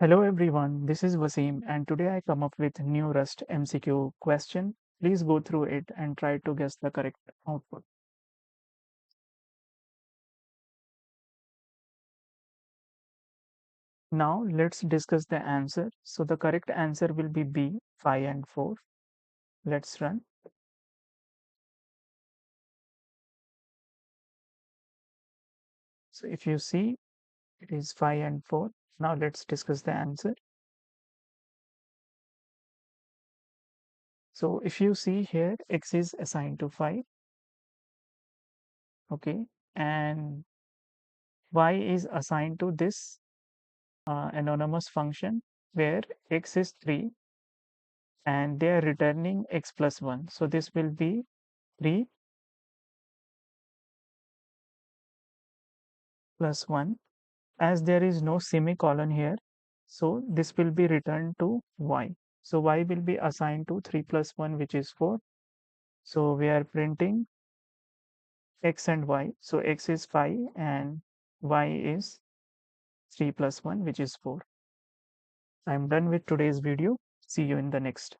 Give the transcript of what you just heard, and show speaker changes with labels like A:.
A: Hello everyone, this is Wasim and today I come up with new Rust MCQ question. Please go through it and try to guess the correct output. Now let's discuss the answer. So the correct answer will be B, 5 and 4. Let's run. So if you see, it is 5 and 4. Now let's discuss the answer. So if you see here, X is assigned to 5, okay, and Y is assigned to this anonymous function where X is 3 and they are returning x plus 1. So this will be 3 plus 1. As there is no semicolon here, so this will be returned to y. So y will be assigned to 3 plus 1, which is 4. So we are printing x and y. So x is 5 and y is 3 plus 1, which is 4. I'm done with today's video. See you in the next.